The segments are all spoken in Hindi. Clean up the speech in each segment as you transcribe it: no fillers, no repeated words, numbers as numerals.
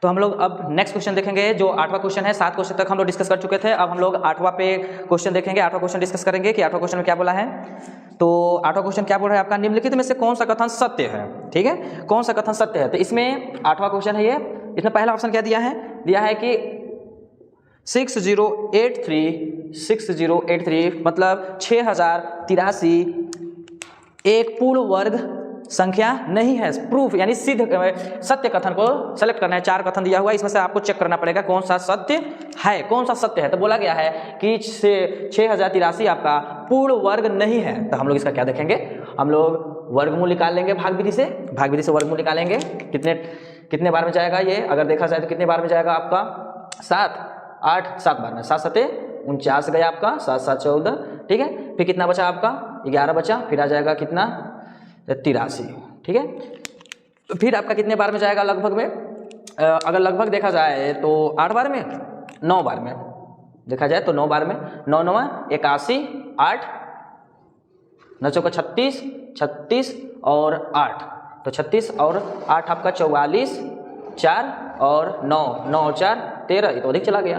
तो हम लोग अब नेक्स्ट क्वेश्चन देखेंगे जो 8वां क्वेश्चन है। 7 क्वेश्चन तक हम लोग डिस्कस कर चुके थे। अब हम लोग 8वां पे क्वेश्चन देखेंगे। 8वां क्वेश्चन डिस्कस करेंगे कि 8वां क्वेश्चन में क्या बोला है। तो 8वां क्वेश्चन क्या बोल रहा है आपका, निम्नलिखित में से कौन सा कथन सत्य है। ठीक है, कौन सा कथन सत्य है। तो इसमें 8वां क्वेश्चन है ये, इसमें पहला ऑप्शन क्या दिया है कि 6083 मतलब 6083 एक पूर्ण वर्ग संख्या नहीं है। प्रूफ यानी सिद्ध सत्य कथन को सेलेक्ट करना है। 4 कथन दिया हुआ है, इसमें से आपको चेक करना पड़ेगा कौन सा सत्य है, कौन सा सत्य है। तो बोला गया है कि 6083 आपका पूर्ण वर्ग नहीं है। तो हम लोग इसका क्या देखेंगे, हम लोग वर्गमूल निकाल लेंगे भाग विधि से वर्गमूल निकालेंगे। कितने बार में जाएगा ये, अगर देखा जाए तो कितने बार में जाएगा आपका 7 बार में। 7 सते 49 गया आपका, 7 7 14। ठीक है, फिर कितना बचा आपका 11 बचा, फिर आ जाएगा कितना 83। ठीक है, तो फिर आपका कितने बार में जाएगा लगभग में, अगर लगभग देखा जाए तो 8 बार में, 9 बार में देखा जाए तो 9 बार में। 9 9 81, 8 9 चौका 36, 36 और 8, तो 36 और 8 आपका 44, 4 और 9, 9 और 4 13, ये तो अधिक चला गया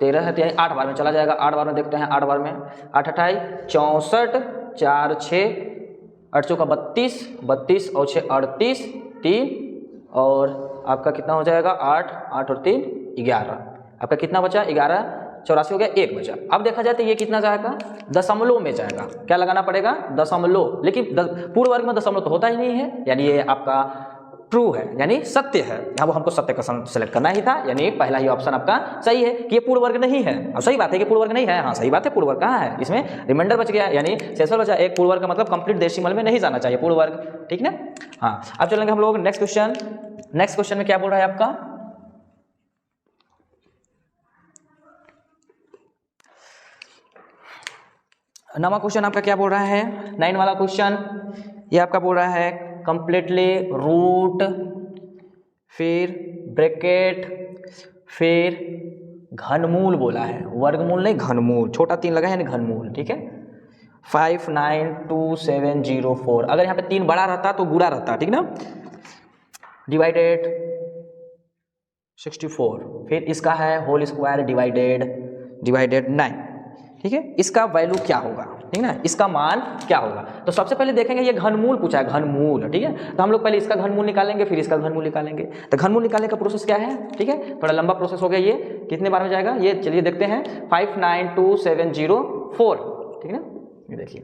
13 है, तो यानी 8 बार में चला जाएगा। 8 बार में देखते हैं, 8 बार में 8 28 64, 4 6 8 चौका 32, 32 और 6 38, 3 और आपका कितना हो जाएगा 8 8 और 3 11, आपका कितना बचा 11, 84 हो गया, 1 बचा। अब देखा जाए तो ये कितना जाएगा, दशमलव में जाएगा। क्या लगाना पड़ेगा, दशमलव। लेकिन पूर्ण वर्ग में दशमलव तो होता ही नहीं है, यानी ये आपका ट्रू है, यानी सत्य है। यहाँ वो हमको सत्य का सेलेक्ट करना ही था, यानी पहला ही ऑप्शन आपका सही है कि ये पूर्ण वर्ग नहीं है। अब सही बात है कि पूर्ण वर्ग नहीं है, हाँ सही बात है, पूर्ण वर्ग कहाँ है, इसमें रिमाइंडर बच गया, यानी शेषफल बचा। एक पूर्ण वर्ग का मतलब कंप्लीट डेसिमल में नहीं जाना चाहिए पूर्ण वर्ग, ठीक ना। हाँ, अब चलेंगे हम लोग नेक्स्ट क्वेश्चन। नेक्स्ट क्वेश्चन में क्या बोल रहा है आपका, नवा क्वेश्चन आपका क्या बोल रहा है, 9 वाला क्वेश्चन। ये आपका बोल रहा है कंप्लीटली रूट, फिर ब्रैकेट, फिर घनमूल बोला है, वर्गमूल नहीं घनमूल, छोटा 3 लगा है यानी घनमूल। ठीक है, 592704। अगर यहाँ पे 3 बड़ा रहता तो गुणा रहता, ठीक ना, डिवाइडेड 64, फिर इसका है होल स्क्वायर डिवाइडेड 9। ठीक है, इसका वैल्यू क्या होगा, ठीक ना, इसका मान क्या होगा। तो सबसे पहले देखेंगे ये घनमूल पूछा है, घनमूल। ठीक है, तो हम लोग पहले इसका घनमूल निकालेंगे, फिर इसका घनमूल निकालेंगे। तो घनमूल निकालने का प्रोसेस क्या है, ठीक है, थोड़ा लंबा प्रोसेस हो गया। ये कितने बार में जाएगा, ये चलिए देखते हैं, 592704। ठीक है, ये देखिए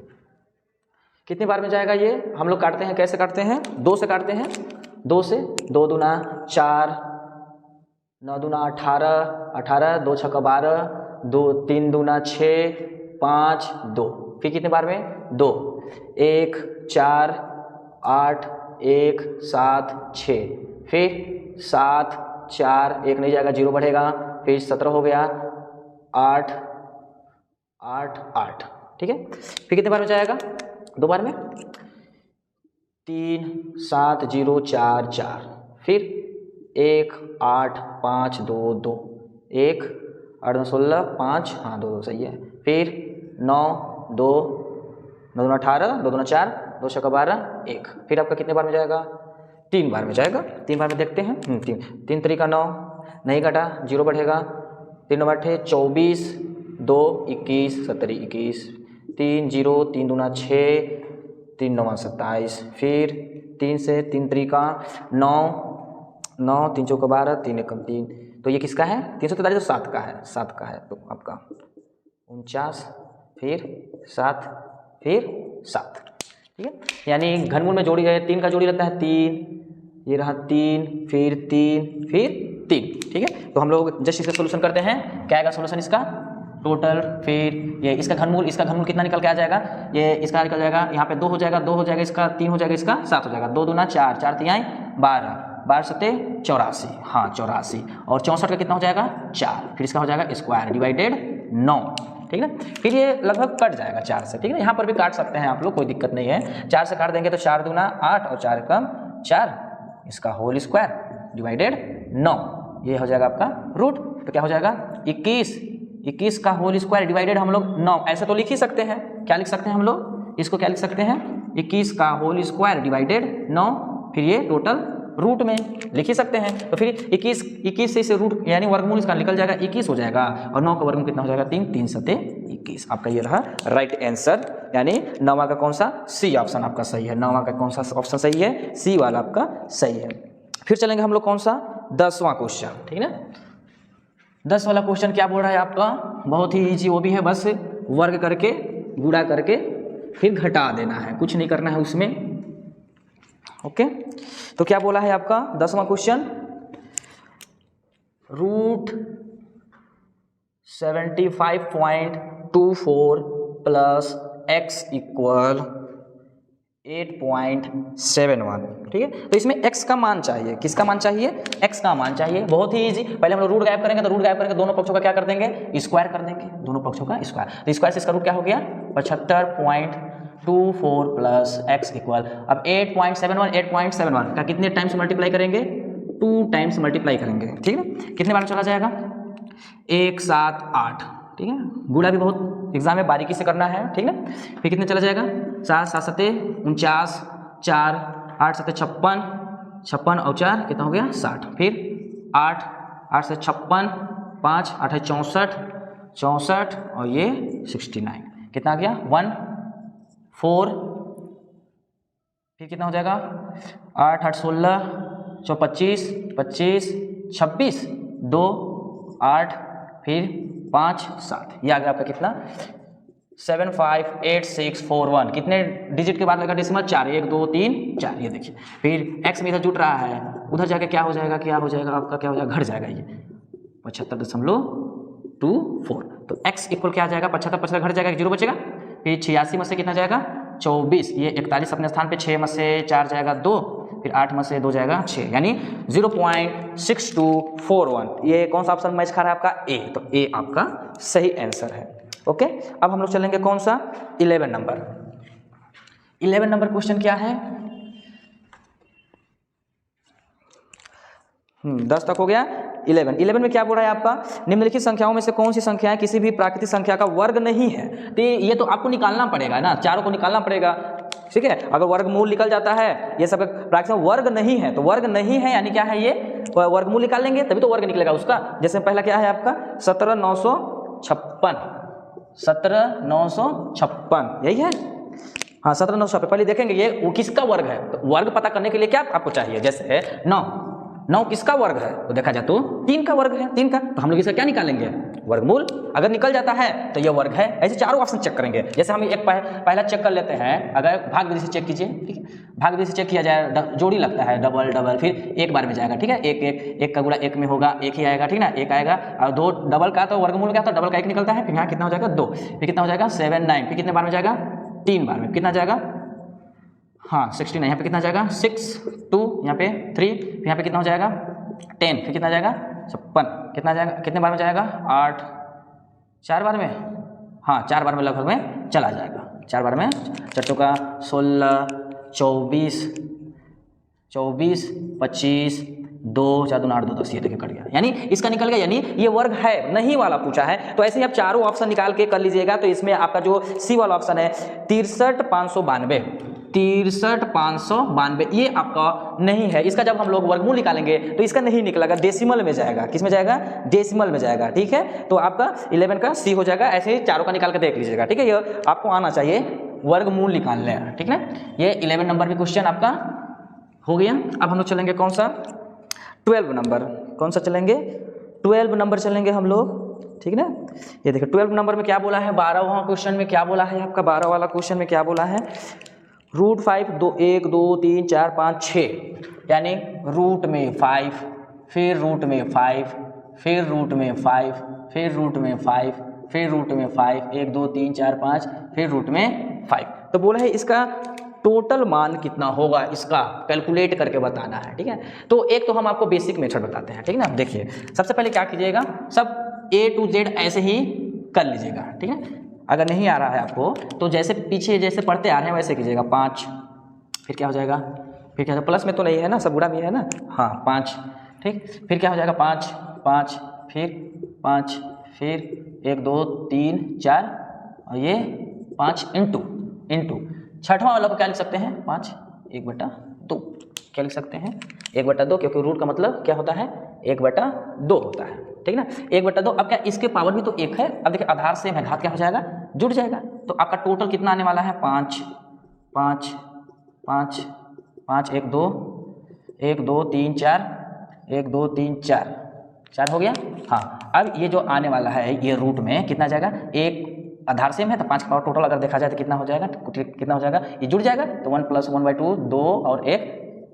कितने बार में जाएगा ये। हम लोग काटते हैं, कैसे काटते हैं, 2 से काटते हैं, 2 से, 2 दूना 4, 9 दूना 18, 18 2 छक्का 12, 2 3 दूना 6, 5 2, फिर कितने बार में 2, 1 4 8 1 7 6, फिर 7 4 1 नहीं जाएगा, 0 बढ़ेगा, फिर 17 हो गया, 8 8 8। ठीक है, फिर कितने बार में जाएगा, 2 बार में, 3 7 0 4 4, फिर 1 8 5 2 2, 1 8 9 16 5, हाँ 2 2 सही है, फिर 9 2 9 2 18, 2 2 4, 2 छक्का 12 1, फिर आपका कितने बार में जाएगा, 3 बार में जाएगा। 3 बार में देखते हैं, 3 3 9 नहीं घटा, 0 बढ़ेगा, 3 9 8 24, 2 21 17 21, 3 0 3 दूना 6, 3 9 27, फिर 3 से 3 3 का 9 9, 3 चौका 12, 3 1 3, तो ये किसका है, 343 तो 7 का है, 7 का है, तो आपका 49, फिर 7, फिर 7। ठीक है, यानी घनमूल में जोड़ी गए 3 का जोड़ी रहता है 3, ये रहा 3, फिर 3, फिर 3। ठीक है, तो हम लोग जस्ट इसका सोल्यूशन करते हैं, क्या आएगा सोल्यूशन इसका, टोटल, फिर ये इसका घनमूल कितना निकल के आ जाएगा, ये इसका निकल जाएगा, यहाँ पे 2 हो जाएगा, 2 हो जाएगा, इसका 3 हो जाएगा, इसका 7 हो जाएगा, 2 दूना 4, 4 3 12, 12 सते 84, हाँ 84, और 64 का कितना हो जाएगा 4, फिर इसका हो जाएगा स्क्वायर डिवाइडेड 9। ठीक है ना, फिर ये लगभग कट जाएगा 4 से। ठीक है, यहाँ पर भी काट सकते हैं आप लोग, कोई दिक्कत नहीं है, 4 से काट देंगे तो 4 दूना 8 और 4 कम 4, इसका होल स्क्वायर डिवाइडेड 9, ये हो जाएगा आपका रूट। तो क्या हो जाएगा 21 का होल स्क्वायर डिवाइडेड हम लोग 9, ऐसे तो लिख ही सकते हैं, क्या लिख सकते हैं हम लोग, इसको क्या लिख सकते हैं, 21 का होल स्क्वायर डिवाइडेड 9, फिर ये टोटल रूट में लिख ही सकते हैं। तो फिर 21 से इसे रूट यानी वर्गमूल इसका निकल जाएगा 21 हो जाएगा, और 9 का वर्गमूल कितना हो जाएगा 3, 3 सते 21। आपका ये रहा राइट आंसर, यानी 9वां का कौन सा, सी ऑप्शन आपका सही है। 9वां का कौन सा ऑप्शन सही है, सी वाला आपका सही है। फिर चलेंगे हम लोग कौन सा, 10वां क्वेश्चन, ठीक है ना। 10 वाला क्वेश्चन क्या बोल रहा है आपका, बहुत ही इजी, वो भी है बस वर्ग करके गुणा करके फिर घटा देना है, कुछ नहीं करना है उसमें। ओके, तो क्या बोला है आपका 10वां क्वेश्चन, √75.24 प्लस x इक्वल 8.71, ठीक है। तो इसमें x का मान चाहिए, किसका मान चाहिए, x का मान चाहिए। बहुत ही इजी, पहले हम लोग रूट गायब करेंगे, तो रूट गायब करके दोनों पक्षों का क्या कर देंगे, स्क्वायर कर देंगे, दोनों पक्षों का स्क्वायर। तो स्क्वायर से इसका रूट क्या हो गया 75.24 प्लस x इक्वल, अब 8.71 का कितने टाइम्स मल्टीप्लाई करेंगे, 2 टाइम्स मल्टीप्लाई करेंगे, ठीक है। कितने बार में चला जाएगा, 1 7 8, ठीक है। गुणा भी बहुत एग्जाम में बारीकी से करना है, ठीक है। फिर कितने चला जाएगा, 7 7 सते 49, 4 8 सते 56, 56 और 4 कितना हो गया 60, फिर 8 8 से 56, 5 8 है 64, 64 और ये 69, कितना आ गया 1 4, फिर कितना हो जाएगा 8 8 16, 25 25 26 2 8, फिर 5 7, ये आ गया आपका कितना 758641। कितने डिजिट के बाद लगा डेसिमल, 4, 1 2 3 4, ये देखिए। फिर x में इधर जुट रहा है, उधर जाके क्या हो जाएगा, क्या हो जाएगा आपका, क्या हो जाएगा, घट जाएगा ये 75.24। तो x इक्वल क्या आ जाएगा 75 घट जाएगा, 0 बचेगा। फिर 86 में से कितना जाएगा 24, ये 41 अपने स्थान पे, 6 में से 4 जाएगा 2, फिर 8 में से 2 जाएगा 6, यानी 0.6241। ये कौन सा ऑप्शन मैच खा रहा है आपका, ए, तो ए आपका सही आंसर है। ओके, अब हम लोग चलेंगे कौन सा 11 नंबर। 11 नंबर क्वेश्चन क्या है, 10 तक हो गया। 11 में क्या बोल रहा है आपका, निम्नलिखित संख्याओं में से कौन सी संख्याएं किसी भी प्राकृतिक संख्या का वर्ग नहीं है। तो ये तो आपको निकालना पड़ेगा ना, चारों को निकालना पड़ेगा, ठीक है। अगर वर्गमूल निकल जाता है, ये सब प्राकृतिक वर्ग नहीं है, तो वर्ग नहीं है यानी क्या है, ये वर्गमूल निकाल लेंगे तभी तो वर्ग निकलेगा उसका। जैसे पहला क्या है आपका 17,956, 17,956 यही है, हाँ 17,956। पहले देखेंगे ये किसका वर्ग है, तो वर्ग पता करने के लिए क्या आपको चाहिए, जैसे 9 किसका वर्ग है, तो देखा जाए तो 3 का वर्ग है, 3 का, तो हम लोग इसका क्या निकालेंगे, वर्गमूल। अगर निकल जाता है तो ये वर्ग है। ऐसे चारों ऑप्शन चेक करेंगे। जैसे हम एक पहला चेक कर लेते हैं, अगर भाग विधि से चेक कीजिए, ठीक है। भाग विधि से चेक किया जाए, जोड़ी लगता है, डबल डबल, फिर एक बार में जाएगा, ठीक है। एक का गुणा एक में होगा, एक ही आएगा, ठीक ना, एक आएगा। और 2 डबल का तो वर्गमूल क्या, तो डबल का 1 निकलता है, फिर यहाँ कितना हो जाएगा 2, फिर कितना हो जाएगा 7 9, फिर कितने बार में जाएगा 3 बार में, कितना जाएगा, हाँ 69, यहाँ पे कितना जाएगा 6 2, यहाँ पे 3, फिर यहाँ पे कितना हो जाएगा 10, फिर कितना जाएगा 56, कितना जाएगा, कितने बार में जाएगा 8, 4 बार में, हाँ 4 बार में लगभग में चला जाएगा, 4 बार में, 4 का 16 24 25 2 4 2 8 2 10, ये देखिए कट गया, यानी इसका निकल गया, यानी ये वर्ग है नहीं वाला पूछा है। तो ऐसे ही आप चारों ऑप्शन निकाल के कर लीजिएगा। तो इसमें आपका जो सी वाला ऑप्शन है 63,592, 63,592 ये आपका नहीं है। इसका जब हम लोग वर्गमूल निकालेंगे तो इसका नहीं निकलेगा, डेसिमल में जाएगा। किस में जाएगा, डेसिमल में जाएगा, ठीक है। तो आपका 11 का सी हो जाएगा। ऐसे ही चारों का निकाल के देख लीजिएगा, ठीक है। ये आपको आना चाहिए वर्गमूल निकालने, ठीक है। ये 11 नंबर भी क्वेश्चन आपका हो गया। अब हम लोग चलेंगे कौन सा 12 नंबर, कौन सा चलेंगे 12 नंबर चलेंगे हम लोग, ठीक है ना। ये देखिए 12 नंबर में क्या बोला है, 12वां क्वेश्चन में क्या बोला है आपका, 12 वाला क्वेश्चन में क्या बोला है, √5 2 1 2 3 4 5 6, यानी रूट में 5, फिर रूट में 5, फिर रूट में 5, फिर रूट में 5, फिर रूट में 5, 1 2 3 4 5, फिर रूट में 5। तो बोला है इसका टोटल मान कितना होगा, इसका कैलकुलेट करके बताना है, ठीक है। तो एक तो हम आपको बेसिक मेथड बताते हैं, ठीक है ना। देखिए सबसे पहले क्या कीजिएगा, सब A to Z ऐसे ही कर लीजिएगा, ठीक है। अगर नहीं आ रहा है आपको तो जैसे पीछे जैसे पढ़ते आ रहे हैं वैसे कीजिएगा। 5, फिर क्या हो जाएगा, फिर क्या, प्लस में तो नहीं है ना, सब बुरा भी है ना, हाँ 5, ठीक। फिर क्या हो जाएगा 5 5, फिर 5, फिर 1 2 3 4, और ये 5 इंटू छठवां वाला को क्या लिख सकते हैं 5 1/2, क्या लिख सकते हैं 1/2, क्योंकि रूट का मतलब क्या होता है 1/2 होता है, ठीक ना। 1/2। अब क्या इसके पावर भी तो 1 है। अब देखिए आधार सेम है, घात क्या हो जाएगा जुड़ जाएगा। तो आपका टोटल कितना आने वाला है 5 5 5 5 1 2 1 2 3 4 1 2 3 4 4 हो गया। हाँ, अब ये जो आने वाला है ये रूट में कितना जाएगा, एक आधार सेम है तो 5 का पावर टोटल अगर देखा जाए तो कितना हो जाएगा, कितना हो जाएगा, ये जुड़ जाएगा तो 1 + 1/2 2 और 1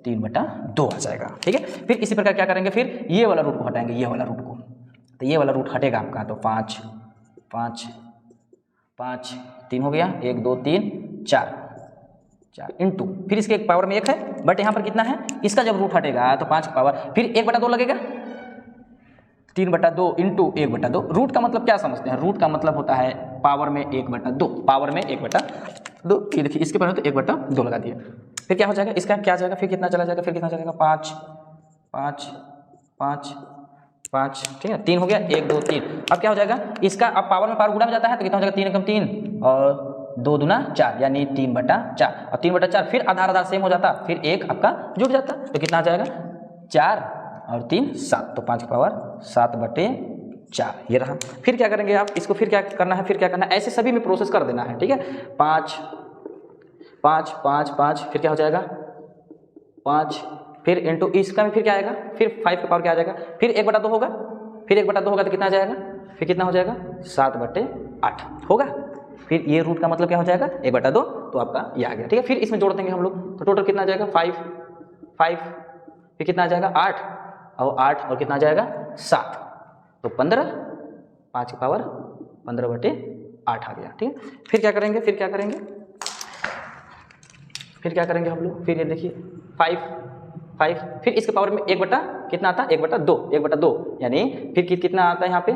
3/2 आ जाएगा, ठीक है। फिर इसी प्रकार क्या करेंगे, फिर ये वाला रूट को हटाएंगे, ये वाला रूट को, तो ये वाला रूट हटेगा आपका, तो 5 5 5 3 हो गया, 1 2 3 4 4 इंटू, फिर इसके एक पावर में 1 है, बट यहाँ पर कितना है, इसका जब रूट हटेगा तो 5 का पावर फिर 1/2 लगेगा, 3/2 इंटू 1/2। रूट का मतलब क्या समझते हैं, रूट का मतलब होता है पावर में 1/2, पावर में 1/2। ये देखिए इसके पावर में तो 1/2 लगा दिया, फिर क्या हो जाएगा, इसका क्या जाएगा, फिर कितना चला जाएगा, फिर कितना चलेगा 5 5 5 5, ठीक है, 3 हो गया, 1 2 3। अब क्या हो जाएगा, इसका अब पावर में पावर गुणा में जाता है तो कितना हो जाएगा, 3 एकम 3 और 2 दूना 4 यानी 3/4, और 3/4 फिर आधार सेम हो जाता, फिर 1 आपका जुड़ जाता, तो कितना आ जाएगा 4 और 3 7, तो 5 की पावर 7/4 ये रहा। फिर क्या करेंगे आप इसको, फिर क्या करना है, फिर क्या करना है, ऐसे सभी में प्रोसेस कर देना है, ठीक है। 5 5 5 5 फिर क्या हो जाएगा 5, फिर इंटू इसका में फिर क्या आएगा, फिर 5 का पावर क्या आ जाएगा, फिर 1/2 होगा, फिर 1/2 होगा तो कितना आ जाएगा, फिर कितना हो जाएगा 7/8 होगा। फिर ये रूट का मतलब क्या हो जाएगा 1/2, तो आपका ये आ गया, ठीक है। फिर इसमें जोड़ देंगे हम लोग, तो टोटल कितना आ जाएगा 5 5, फिर कितना आ जाएगा 8 और 8 और कितना आ जाएगा 7, तो 15, 5 की पावर 15/8 आ गया, ठीक है। फिर क्या करेंगे, फिर क्या करेंगे, फिर क्या करेंगे हम लोग, फिर ये देखिए 5 5, फिर इसके पावर में 1 कितना आता है 1/2 यानी फिर कितना आता है यहाँ पे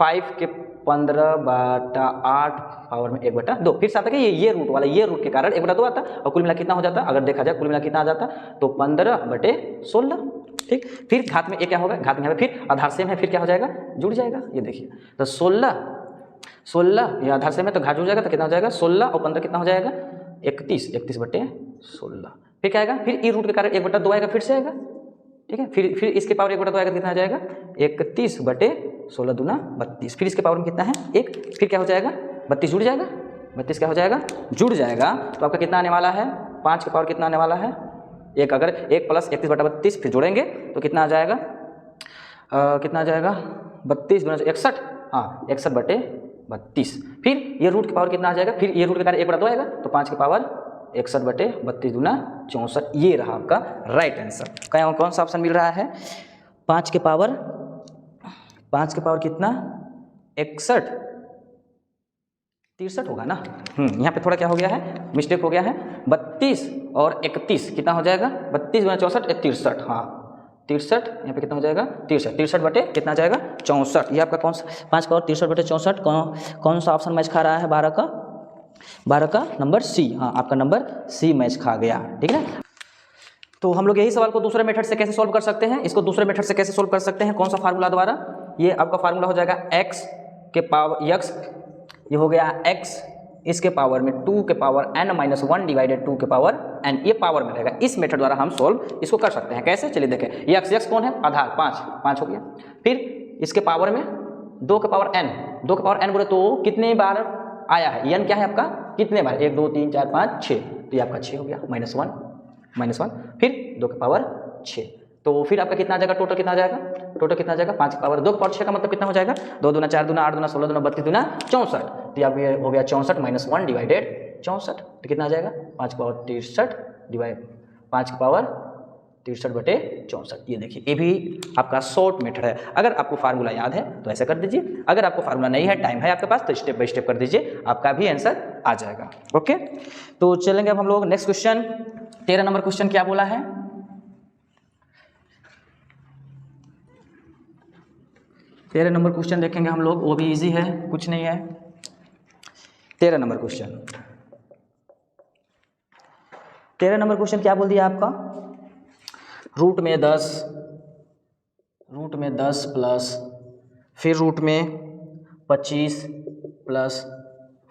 5 के 15/8 पावर में 1/2, फिर साथ है कि ये रूट वाला, ये रूट के कारण 1/2 आता, और कुल मिला कितना हो जाता, अगर देखा जाए कुल मिला कितना आ जाता, तो 15/16, ठीक। फिर घात में 1 क्या होगा, घात में यहाँ पे फिर आधार सेम है, फिर क्या हो जाएगा जुड़ जाएगा, ये देखिए तो 16 ये आधार सेम है तो घात जुड़ जाएगा, तो कितना हो जाएगा 16 और 15 कितना हो जाएगा 31/16। फिर क्या आएगा, फिर ई रूट के कारण 1/2 आएगा, फिर से आएगा, ठीक है। फिर इसके पावर 1/2 आएगा तो कितना आ जाएगा 31/16 दूना 32, फिर इसके पावर में कितना है 1, फिर क्या हो जाएगा 32 जुड़ जाएगा, 32 क्या हो जाएगा जुड़ जाएगा, तो आपका कितना आने वाला है 5 का पावर कितना आने वाला है 1, अगर 1 + 31/32 फिर जोड़ेंगे तो कितना आ जाएगा, कितना आ जाएगा 32 × 61, हाँ 61/32। फिर ये रूट की पावर कितना आ जाएगा, फिर ये रूट के कारण 1/2 आएगा, तो 5 की पावर 61/32 दूना 64, ये रहा आपका राइट आंसर। कौन सा ऑप्शन मिल रहा है 5 के पावर कितना 61 63 होगा ना, यहाँ पे थोड़ा क्या हो गया है मिस्टेक हो गया है, 32 और 31 कितना हो जाएगा 32 × 64 63, हाँ 63, यहाँ पे कितना हो जाएगा 63 बटे कितना जाएगा 64, ये आपका कौन सा 5 का और 63/64 कौन सा ऑप्शन मैच खा रहा है 12 का नंबर सी, हाँ आपका नंबर सी मैच खा गया, ठीक है। तो हम लोग यही सवाल को दूसरे मेथड से कैसे सोल्व कर सकते हैं, इसको दूसरे मेथड से कैसे सोल्व कर सकते हैं, कौन सा फार्मूला द्वारा, ये आपका फार्मूला हो जाएगा x के पावर x, ये हो गया x इसके पावर में 2 के पावर n-1 डिवाइडेड 2 के पावर n, ये पावर में रहेगा। इस मेथड द्वारा हम सोल्व इसको कर सकते हैं, कैसे चलिए देखें, ये x कौन है आधार 5 हो गया, फिर इसके पावर में 2 के पावर n बोले तो कितने बार आया है, n क्या है आपका कितने बार 1 2 3 4 5 6, तो ये आपका 6 हो गया -1, फिर 2 के पावर 6, तो फिर आपका कितना आ जाएगा टोटल कितना आ जाएगा 5 के पावर 2 के पावर 6 का मतलब कितना हो जाएगा 2 दूना 4 दूना 8 दूना 16 दूना 32 दूना 64, तो ये आपका हो गया 64 -1 डिवाइडेड 64, तो कितना आ जाएगा 5 के पावर 63 डिवाइड 5 के पावर 63/64। ये देखिए ये भी आपका शॉर्ट मेथड है, अगर आपको फार्मूला याद है तो ऐसे कर दीजिए, अगर आपको फार्मूला नहीं है टाइम है आपके पास तो स्टेप बाय स्टेप कर दीजिए, आपका भी आंसर आ जाएगा। ओके, तो चलेंगे अब हम लोग नेक्स्ट क्वेश्चन, 13 नंबर क्वेश्चन क्या बोला है, 13 नंबर क्वेश्चन देखेंगे हम लोग, वो भी इजी है, कुछ नहीं है। 13 नंबर क्वेश्चन क्या बोल दिया आपका, रूट में 10 प्लस फिर रूट में 25 प्लस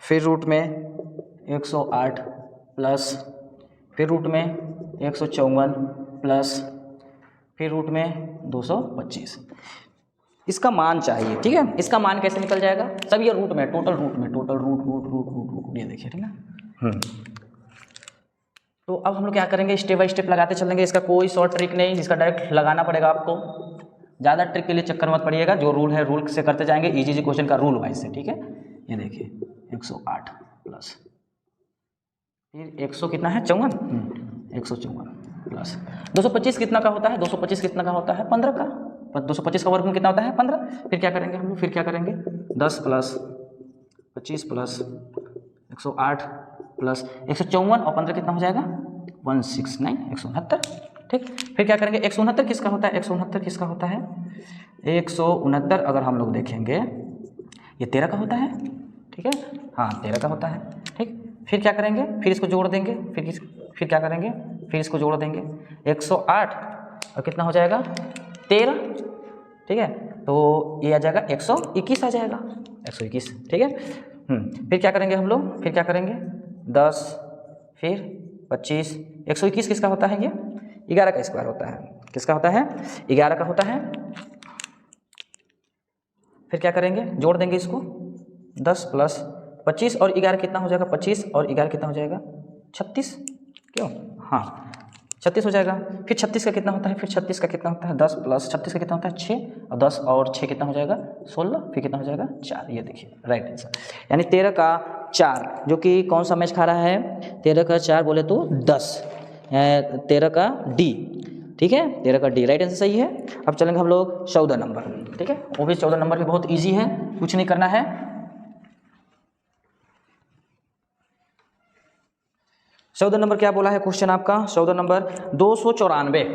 फिर रूट में 108 प्लस फिर रूट में 154 प्लस फिर रूट में 225, इसका मान चाहिए। ठीक है, इसका मान कैसे निकल जाएगा? सब ये रूट में, टोटल रूट में, टोटल रूट ये देखिए, ठीक ना। तो अब हम लोग क्या करेंगे, स्टेप बाय स्टेप लगाते चलेंगे। इसका कोई शॉर्ट ट्रिक नहीं, इसका डायरेक्ट लगाना पड़ेगा आपको। ज़्यादा ट्रिक के लिए चक्कर मत पड़िएगा, जो रूल है रूल से करते जाएंगे, इजी क्वेश्चन का रूल वाइज से। ठीक है, ये देखिए 108 प्लस फिर 100 कितना है 54, 154 प्लस 225 कितना का होता है, 225 कितना का होता है 15 का, 225 का वर्गमूल कितना होता है 15। फिर क्या करेंगे हम लोग, फिर क्या करेंगे 10 प्लस 25 प्लस 108 प्लस 154 और 15 कितना हो जाएगा 169, 169। ठीक, फिर क्या करेंगे 169 किसका होता है, 169 किसका होता है 169 अगर हम लोग देखेंगे ये 13 का होता है। ठीक है, हाँ 13 का होता है। ठीक, फिर क्या करेंगे, फिर इसको जोड़ देंगे, फिर क्या करेंगे, फिर इसको जोड़ देंगे 108 और कितना हो जाएगा 13। ठीक है, तो ये आ जाएगा 121 आ जाएगा, 121। ठीक है, फिर क्या करेंगे हम लोग, फिर क्या करेंगे 10 फिर 25, 121 किसका होता है, ये 11 का स्क्वायर होता है। किसका होता है 11 का होता है। फिर क्या करेंगे, जोड़ देंगे इसको 10 प्लस 25 और 11 कितना हो जाएगा 25 और 11 कितना हो जाएगा 36, क्यों, हाँ 36 हो जाएगा। फिर 36 का कितना होता है, फिर 36 का कितना होता है 10 प्लस 36 का कितना होता है 6 और 10 और 6 कितना हो जाएगा 16, फिर कितना हो जाएगा 4। ये देखिए राइट आंसर, यानी 13 का 4 जो कि कौन सा मैच खा रहा है, 13 का 4 बोले तो 10, 13 का डी। ठीक है, 13 का डी राइट आंसर सही है। अब चलेंगे हम लोग 14 नंबर। ठीक है, वो भी 14 नंबर भी बहुत ईजी है, कुछ नहीं करना है। 14 नंबर क्या बोला है क्वेश्चन आपका, 14 नंबर 294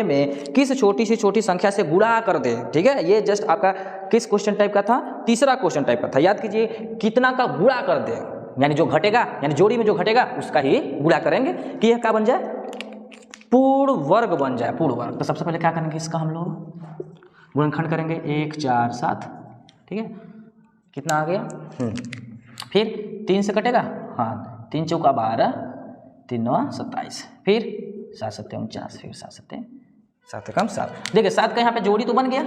में किस छोटी से छोटी संख्या से गुणा कर दे। ठीक है, ये जस्ट आपका किस क्वेश्चन टाइप का था, तीसरा क्वेश्चन टाइप का था। याद कीजिए कितना का गुणा कर दे, यानी जो घटेगा, यानी जोड़ी में जो घटेगा उसका ही गुणा करेंगे कि यह क्या बन जाए, पूर्ण वर्ग बन जाए, पूर्ण वर्ग। तो सबसे पहले क्या करेंगे, इसका हम लोग गुणनखंड करेंगे 1 4 7। ठीक है, कितना आ गया, फिर 3 से कटेगा, हाँ 3 चौका 12, 3 9 27, फिर 7 7 49, फिर 7 7 7 कम 7। देखिए 7 का यहाँ पे जोड़ी तो बन गया,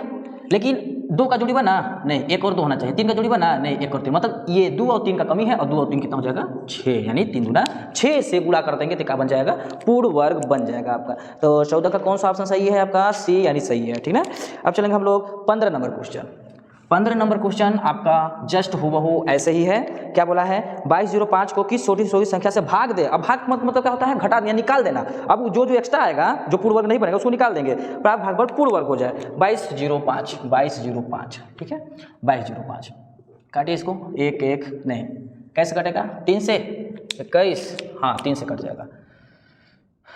लेकिन 2 का जोड़ी बना नहीं, 1 और 2 होना चाहिए। 3 का जोड़ी बना नहीं, 1 और 3, मतलब ये 2 और 3 का कमी है, और 2 और 3 कितना हो जाएगा 6, यानी 3 गुना 6 से गुणा कर देंगे तो क्या बन जाएगा, पूर्ण वर्ग बन जाएगा आपका। तो 14 का कौन सा ऑप्शन सही है आपका, सी यानी सही है। ठीक ना, अब चलेंगे हम लोग 15 नंबर क्वेश्चन। 15 नंबर क्वेश्चन आपका जस्ट हुबहू ऐसे ही है। क्या बोला है, 2205 को किस छोटी छोटी संख्या से भाग दे। अब भाग मतलब क्या होता है, घटा या निकाल देना। अब जो जो एक्स्ट्रा आएगा, जो पूर्ण वर्ग नहीं बनेगा उसको निकाल देंगे, प्राप्त भागफल पूर्ण वर्ग हो जाए 2205। ठीक है, 2205 काटिए इसको, 1 1 नहीं, कैसे कटेगा 3 से 21, हाँ 3 से कट जाएगा,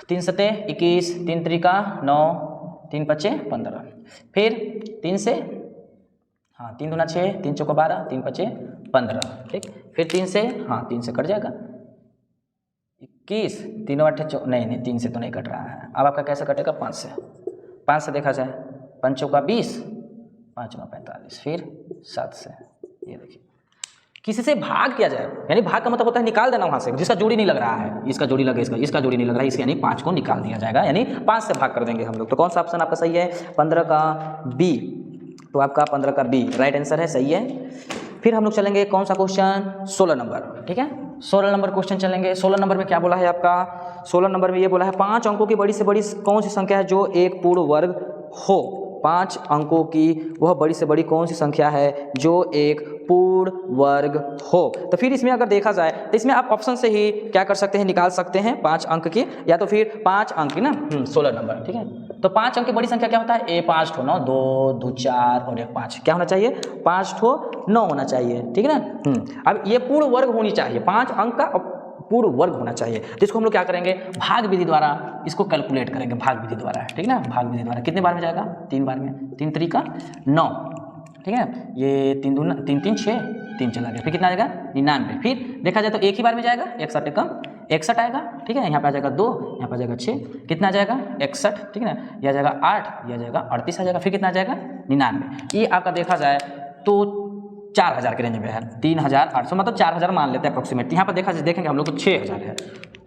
3 7 21, 3 3 9, 3 5 15, फिर 3 से, हाँ 3 दूना 6, 3 चौका 12, 3 5 15। ठीक, फिर 3 से, हाँ 3 से कट जाएगा 21, 3 8 नहीं 3 से तो नहीं कट रहा है। अब आपका कैसे कटेगा 5 से, 5 से देखा जाए 5 चौका 20, 5 9 45, फिर 7 से। ये देखिए किसी से भाग किया जाए, यानी भाग का मतलब होता है निकाल देना वहाँ से, जिसका जोड़ी नहीं लग रहा है, इसका जोड़ी लगे, इसका जोड़ी नहीं लग रहा है, इसके यानी 5 को निकाल दिया जाएगा, यानी 5 से भाग कर देंगे हम लोग। तो कौन सा ऑप्शन आपका सही है, 15 का बी। तो आपका 15 का बी राइट आंसर है, सही है। फिर हम लोग चलेंगे कौन सा क्वेश्चन, 16 नंबर। ठीक है, 16 नंबर क्वेश्चन चलेंगे। 16 नंबर में क्या बोला है आपका, 16 नंबर में ये बोला है 5 अंकों की बड़ी से बड़ी कौन सी संख्या है जो एक पूर्ण वर्ग हो। 5 अंकों की वह बड़ी से बड़ी कौन सी संख्या है जो एक पूर्ण वर्ग हो। तो फिर इसमें अगर देखा जाए तो इसमें आप ऑप्शन से ही क्या कर सकते हैं, निकाल सकते हैं 5 अंक की, या तो फिर 5 अंक की ना 16 नंबर। ठीक है, तो 5 अंक की बड़ी संख्या क्या होता है, ए 5 ठो 9, 2 2 4 और 1 5, क्या होना चाहिए 5 ठो 9 होना चाहिए। ठीक है ना, अब ये पूर्ण वर्ग होनी चाहिए, 5 अंक का पूर्ण वर्ग होना चाहिए। तो इसको हम लोग क्या करेंगे, भाग विधि द्वारा इसको कैलकुलेट करेंगे, भाग विधि द्वारा। ठीक है ना, भाग विधि द्वारा कितने बार में जाएगा, 3 बार में, 3 3 9। ठीक है, ये 3 दूना 3 3 6, 3 चला गया, फिर कितना आएगा 99। फिर देखा जाए तो एक ही बार में जाएगा, 61 कम 61 आएगा। ठीक है, यहाँ पे आ जाएगा 2, यहाँ पे आ जाएगा 6, कितना आ जाएगा 61। ठीक है ना, यह आ जाएगा 8, यह आ जाएगा 38 आ जाएगा, फिर कितना आ जाएगा 99। ये आपका देखा जाए तो 4000 के रेंज में है, 3800 मतलब 4000 मान लेते हैं अप्रोक्सीमेट। यहाँ पर देखेंगे हम लोग तो 6000 है,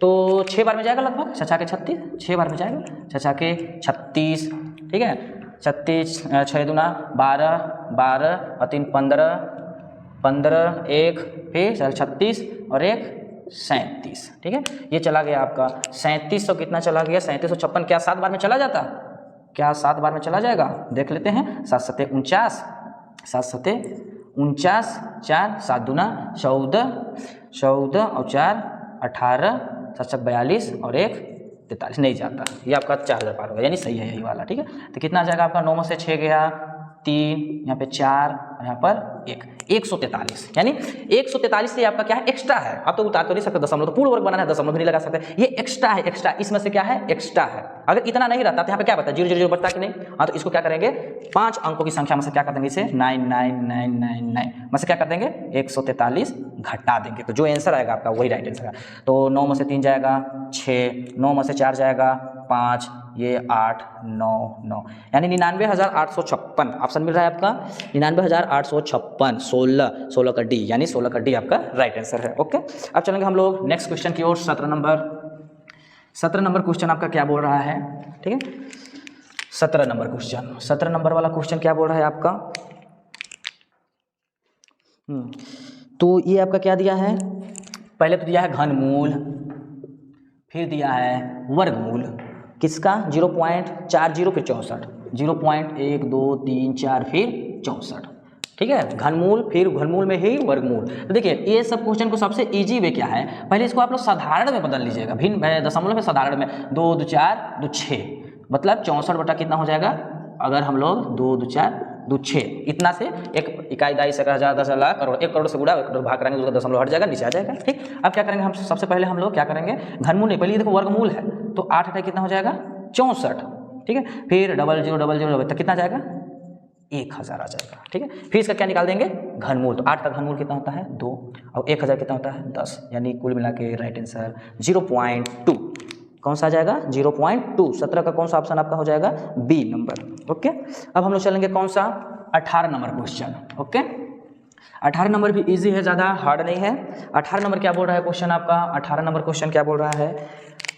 तो 6 बार में जाएगा लगभग, छछा के 36, 6 बार में जाएगा, छछा के 36, ठीक है, 36, 6 दूना 12, 12 और 3 15, 15, 1 फिर 36 और 1 37, ठीक है। ये चला गया आपका 3700, कितना चला गया 3756, क्या 7 बार में चला जाता, क्या 7 बार में चला जाएगा, देख लेते हैं। 7 सते 49, 7 सते 49, 4 7 दूना 14, 14 और 4 18, 7 42 और 1 43, नहीं जाता, ये आपका 4000 पार होगा, यानी सही है यही वाला, ठीक है। तो कितना आ जाएगा आपका, 9 में से 6 गया 3, यहाँ पे 4 और यहाँ पर 1, 143, यानी 143 से आपका क्या है, एक्स्ट्रा है। आप तो उतार तो नहीं सकते दशमलव, तो पूर्ण वर्ग बनाना है, दशमलव भी नहीं लगा सकते, ये एक्स्ट्रा है, एक्स्ट्रा इसमें से क्या है, एक्स्ट्रा है। अगर इतना नहीं रहता तो यहाँ पे क्या बता, 0 0 0 बचता कि नहीं। हाँ, तो इसको क्या करेंगे, 5 अंकों की संख्या में से क्या कर देंगे, इसे 99999 में से क्या कर देंगे, 143 घटा देंगे, तो जो आंसर आएगा आपका वही राइट आंसर है। तो 9 में से 3 जाएगा 6, 9 में से 4 जाएगा 5, ये 8 9 9, यानी 99,856 ऑप्शन मिल रहा है आपका, 99,856, 16 का डी, यानी 16 का डी आपका राइट आंसर है। ओके, अब चलेंगे हम लोग नेक्स्ट क्वेश्चन की ओर। 17 नंबर क्वेश्चन आपका क्या बोल रहा है, ठीक है। 17 नंबर क्वेश्चन, 17 नंबर वाला क्वेश्चन क्या बोल रहा है आपका, तो ये आपका क्या दिया है, पहले तो दिया है घनमूल, फिर दिया है वर्गमूल, किसका 0.40 फिर 64, 0.1 2 3 4 फिर 64, ठीक है। घनमूल फिर घनमूल में ही वर्गमूल। तो देखिए ये सब क्वेश्चन को सबसे इजी वे क्या है, पहले इसको आप लोग साधारण में बदल लीजिएगा, भिन्न दशमलव में साधारण में 2 2 4 2 6, मतलब 64 बटा कितना हो जाएगा, अगर हम लोग 2 2 4 2 6 इतना से एक इकाई दाई से 1000 10 लाख करोड़ 1 करोड़ से गुणा 1 करोड़ भाग करेंगे, उसका दशमलव हट जाएगा, नीचे आ जाएगा, ठीक। अब क्या करेंगे हम, सबसे पहले हम लोग क्या करेंगे, घनमूल नहीं, पहले देखो वर्गमूल है, तो 8 हटा कितना हो जाएगा 64, ठीक है। फिर 00 00 तो कितना जाएगा 1000 आ जाएगा, ठीक है। फिर इसका क्या निकाल देंगे, घनमूल, तो 8 का घनमूल कितना होता है 2 और 1000 कितना होता है 10, यानी कुल मिला के राइट आंसर 0.2 कौन सा आ जाएगा 0.2। 17 का कौन सा ऑप्शन आपका हो जाएगा, बी नंबर। ओके, अब हम लोग चलेंगे कौन सा, 18 नंबर क्वेश्चन। ओके, 18 नंबर भी इजी है, ज़्यादा हार्ड नहीं है। 18 नंबर क्या बोल रहा है क्वेश्चन आपका, 18 नंबर क्वेश्चन क्या बोल रहा है,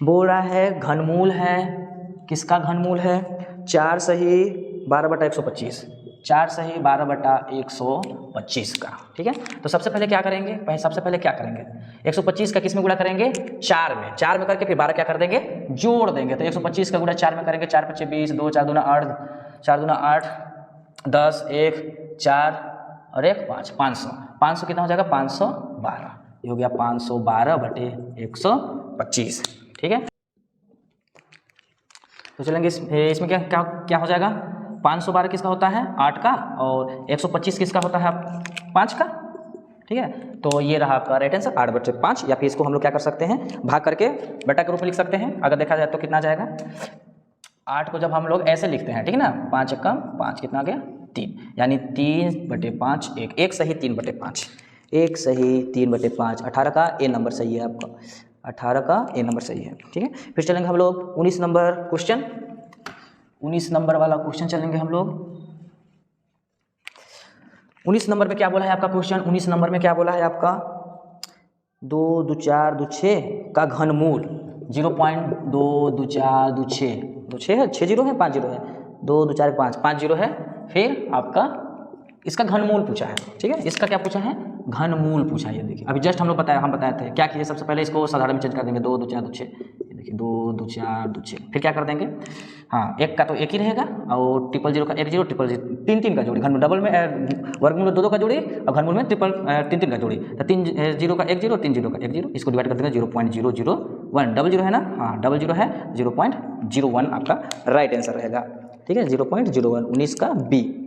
बोल रहा है घनमूल है, किसका घनमूल है, 4 सही 12 बटा 125, 4 सही 12 बटा 125 का, ठीक है। तो सबसे पहले क्या करेंगे, सबसे पहले क्या करेंगे, 125 का किस में गुणा करेंगे, 4 में करके फिर 12 क्या कर देंगे, जोड़ देंगे। तो 125 का गुणा 4 में करेंगे, 4 5 20, 2 4 दूना 8, 4 दूना 8, 10 1 4 और 1 5, 500, 500 कितना हो जाएगा 512, ये हो गया 512 बटे 125, ठीक है। तो चलेंगे इसमें क्या हो जाएगा, 512 किसका होता है 8 का, और 125 किसका होता है 5 का, ठीक है। तो ये रहा आपका राइट आंसर 8 बटे 5, या फिर इसको हम लोग क्या कर सकते हैं, भाग करके बटा के रूप में लिख सकते हैं। अगर देखा जाए तो कितना जाएगा, 8 को जब हम लोग ऐसे लिखते हैं, ठीक है ना, 5 एकम 5 कितना आ गया 3, यानी 3 बटे 5 1 सही 3 बटे 5, 1 सही 3 बटे 5, 18 का ए नंबर सही है आपका, 18 का ए नंबर सही है, ठीक है। फिर चलेंगे हम लोग 19 नंबर क्वेश्चन, 19 नंबर वाला क्वेश्चन चलेंगे हम लोग। 19 नंबर में क्या बोला है आपका क्वेश्चन, 19 नंबर में क्या बोला है आपका, 2 2 4 2 6 का घनमूल 0.22426, 6 है, 6 जीरो है 5 जीरो है, 2 2 4 5 5 जीरो है, फिर आपका इसका घनमूल पूछा है, ठीक है। इसका क्या पूछा है, घनमूल पूछा है। ये देखिए अभी जस्ट हम बताए थे क्या कीजिए, सबसे पहले इसको साधारण में चेंज कर देंगे, 2 2 4 2 6, ये देखिए 2 2 4 2 6, फिर क्या कर देंगे, हाँ एक का तो एक ही रहेगा, और 000 का 1 0, 000 3 3 का जोड़ी, घनमूल डबल में वर्गमूल में 2 2 का जोड़ी, और घनमूल में 3 3 का जोड़ी, तो 3 0 का 1 0, 3 0 का 1 0, इसको डिवाइड कर देंगे 0.001, डबल जीरो है ना, हाँ डबल जीरो है, 0.01 आपका राइट आंसर रहेगा, ठीक है। 0.01, 19 का बी,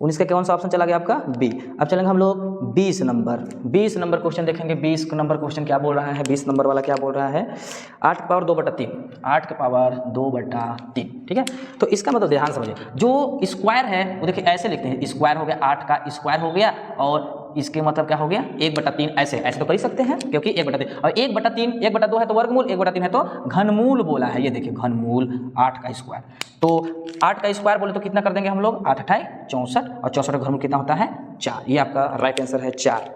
19 का कौन सा ऑप्शन चला गया आपका बी। अब चलेंगे हम लोग 20 नंबर क्वेश्चन देखेंगे। 20 नंबर क्वेश्चन क्या बोल रहा है, 20 नंबर वाला क्या बोल रहा है, 8 की पावर 2 बटा 3, 8 की पावर 2 बटा 3, ठीक है। तो इसका मतलब ध्यान समझिए, जो स्क्वायर है वो देखिए ऐसे लिखते हैं, स्क्वायर हो गया 8 का स्क्वायर हो गया, और इसके मतलब क्या हो गया 1/3, ऐसे ऐसे तो कर ही सकते हैं क्योंकि 1/3 और 1/3 1/2 है तो वर्गमूल, 1/3 है तो घनमूल बोला है। ये देखिए घनमूल 8 का स्क्वायर, तो 8 का स्क्वायर बोले तो कितना कर देंगे हम लोग 8 × 8 = 64 और 64 का घनमूल कितना होता है 4। ये आपका राइट आंसर है 4।